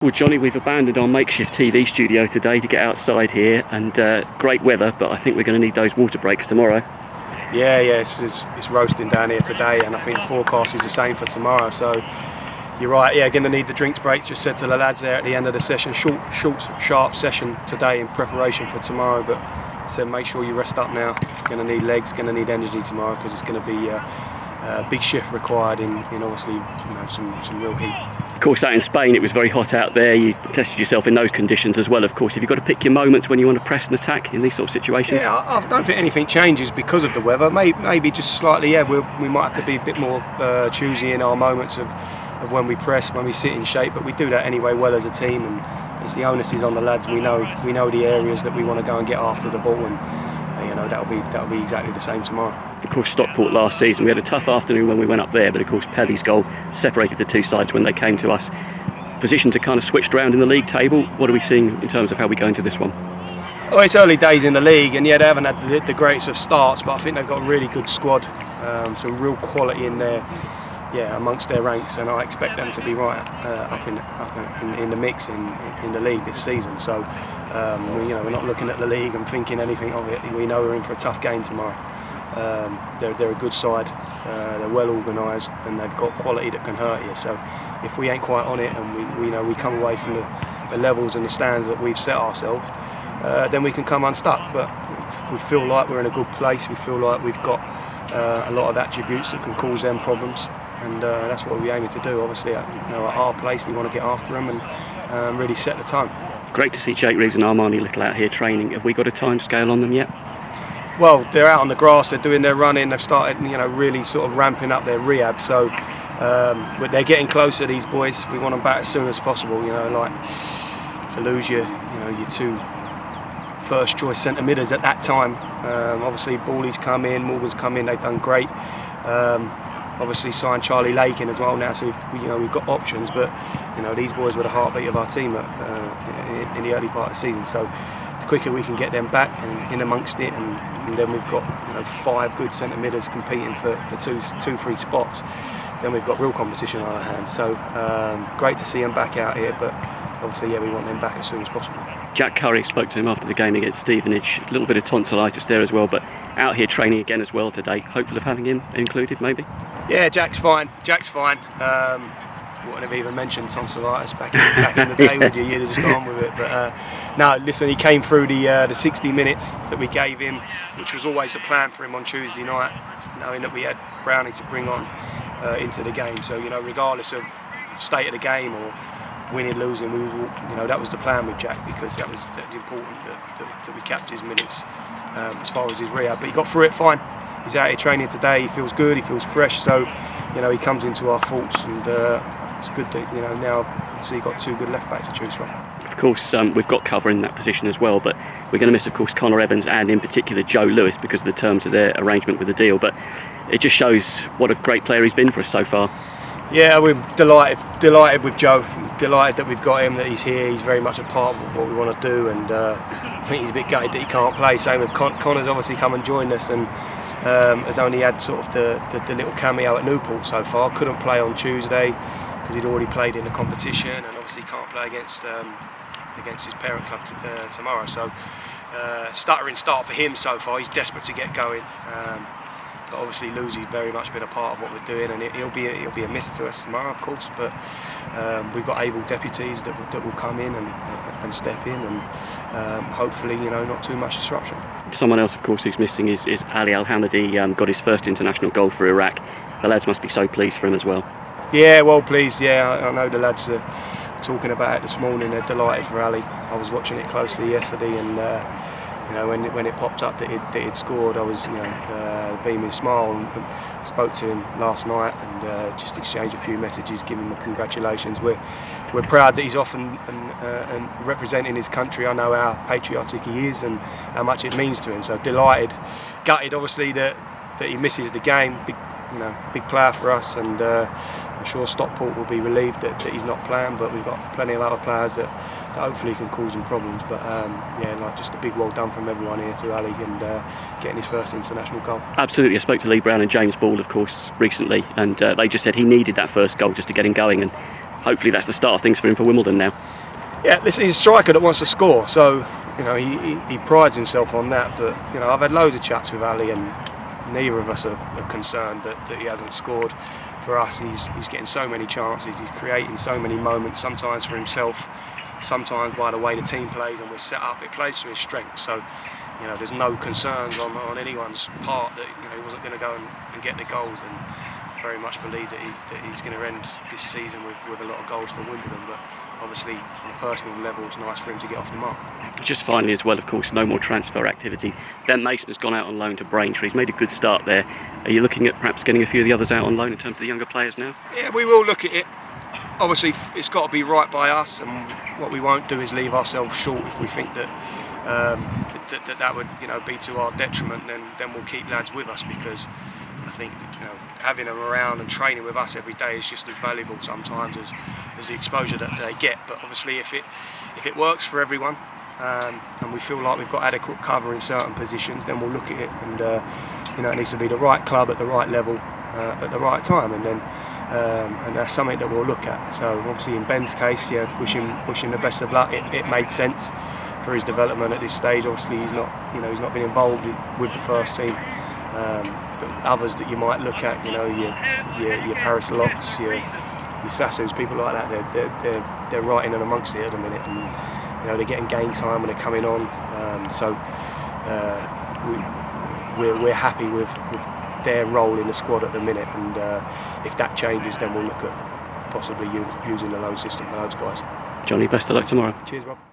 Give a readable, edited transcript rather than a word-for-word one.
Well, Johnny, we've abandoned our makeshift TV studio today to get outside here, and great weather, but I think we're going to need those water breaks tomorrow. Yeah, it's roasting down here today, and I think the forecast is the same for tomorrow. So you're right, yeah, going to need the drinks breaks. Just said to the lads there at the end of the session, short, sharp session today in preparation for tomorrow, but said make sure you rest up now. Going to need legs, going to need energy tomorrow, because it's going to be a big shift required in obviously some real heat. Of course, out in Spain it was very hot out there. You tested yourself in those conditions as well, of course. Have you got to pick your moments when you want to press and attack in these sort of situations? Yeah, I don't think anything changes because of the weather. Maybe just slightly, yeah, we might have to be a bit more choosy in our moments of when we press, when we sit in shape, but we do that anyway well as a team, and it's the onus is on the lads. We know the areas that we want to go and get after the ball, and that'll be exactly the same tomorrow. Of course, Stockport last season, we had a tough afternoon when we went up there, but of course Pelly's goal separated the two sides when they came to us. Position to kind of switched around in the league table. What are we seeing in terms of how we go into this one? Oh, it's early days in the league, and yeah, they haven't had the greatest of starts, but I think they've got a really good squad, some real quality in there, yeah, amongst their ranks, and I expect them to be right up in the mix in the league this season. So we're not looking at the league and thinking anything of it. We know we're in for a tough game tomorrow. They're a good side, they're well organised, and they've got quality that can hurt you. So if we ain't quite on it, and we come away from the levels and the stands that we've set ourselves, then we can come unstuck. But we feel like we're in a good place. We feel like we've got a lot of attributes that can cause them problems, and that's what we're aiming to do. Obviously, at our place, we want to get after them and really set the tone. Great to see Jake Reeves and Al-Hamadi little out here training. Have we got a time scale on them yet? Well, they're out on the grass, they're doing their running, they've started really sort of ramping up their rehab, so but they're getting closer, these boys. We want them back as soon as possible, like to lose your two first choice centre midders at that time. Obviously Bawley's come in, Morgan's come in, they've done great. Obviously signed Charlie Lake in as well now, so we've got options, but these boys were the heartbeat of our team in the early part of the season, so the quicker we can get them back and in amongst it, and then we've got 5 good centre midders competing for two free spots, then we've got real competition on our hands. So great to see them back out here, but obviously we want them back as soon as possible. Jack Curry spoke to him after the game against Stevenage. A little bit of tonsillitis there as well, but out here training again as well today. Hopeful of having him included, maybe? Yeah, Jack's fine. Wouldn't have even mentioned tonsillitis back in the day, would you? You'd have just gone on with it. But no, listen, he came through the 60 minutes that we gave him, which was always the plan for him on Tuesday night, knowing that we had Brownie to bring on into the game. So regardless of state of the game or winning, losing, that was the plan with Jack, because that was important that we kept his minutes as far as his rehab. But he got through it fine. He's out here training today. He feels good. He feels fresh. So he comes into our thoughts, and it's good that now so you've got 2 good left backs to choose from. Of course, we've got cover in that position as well, but we're going to miss, of course, Connor Evans and in particular Joe Lewis because of the terms of their arrangement with the deal. But it just shows what a great player he's been for us so far. Yeah, we're delighted with Joe. Delighted that we've got him, that he's here. He's very much a part of what we want to do, and I think he's a bit gutted that he can't play. Same with Connor's obviously come and joined us, and has only had sort of the little cameo at Newport so far. Couldn't play on Tuesday because he'd already played in the competition, and obviously can't play against his parent club tomorrow. So stuttering start for him so far. He's desperate to get going. But obviously Lucy's very much been a part of what we're doing, and he'll be a miss to us tomorrow, of course. But we've got able deputies that will come in and step in, and hopefully not too much disruption. Someone else, of course, who's missing is Ali Al-Hamadi. Got his first international goal for Iraq. The lads must be so pleased for him as well. Yeah, well pleased. Yeah, I know the lads are talking about it this morning. They're delighted for Ali. I was watching it closely yesterday, and when it popped up that he'd scored, I was beaming smile, and I spoke to him last night and just exchanged a few messages, giving him congratulations. We're proud that he's off and representing his country. I know how patriotic he is and how much it means to him. So delighted, gutted obviously that he misses the game. Big player for us, and I'm sure Stockport will be relieved that he's not playing. But we've got plenty of other players that hopefully can cause him problems. But just a big well done from everyone here to Ali, and getting his first international goal. Absolutely. I spoke to Lee Brown and James Ball, of course, recently, and they just said he needed that first goal just to get him going, and hopefully that's the start of things for him for Wimbledon now. Yeah, listen, he's a striker that wants to score, so you know he prides himself on that. But you know, I've had loads of chats with Ali, and neither of us are concerned that he hasn't scored. For us, he's getting so many chances, he's creating so many moments, sometimes for himself, sometimes by the way the team plays and we're set up, it plays to his strengths. So you know, there's no concerns on anyone's part that you know he wasn't going to go and get the goals, and very much believe that he's going to end this season with a lot of goals for Wimbledon. But obviously, on a personal level, it's nice for him to get off the mark. Just finally as well, of course, no more transfer activity. Ben Mason has gone out on loan to Braintree. He's made a good start there. Are you looking at perhaps getting a few of the others out on loan in terms of the younger players now? Yeah, we will look at it. Obviously, it's got to be right by us, and what we won't do is leave ourselves short if we think that that would, you know, be to our detriment. Then we'll keep lads with us, because I think, you know, having them around and training with us every day is just as valuable sometimes as the exposure that they get. But obviously, if it works for everyone, and we feel like we've got adequate cover in certain positions, then we'll look at it. And you know, it needs to be the right club at the right level at the right time, and then and that's something that we'll look at. So obviously, in Ben's case, yeah, wish him the best of luck. It made sense for his development at this stage. Obviously, he's not been involved with the first team. But others that you might look at, you know, your Paris Locks, your Sassus, people like that, they're right in and amongst it at the minute, and you know, they're getting game time when they're coming on. So we're happy with their role in the squad at the minute, and if that changes, then we'll look at possibly using the loan system for those guys. Johnny, best of luck tomorrow. Cheers, Rob.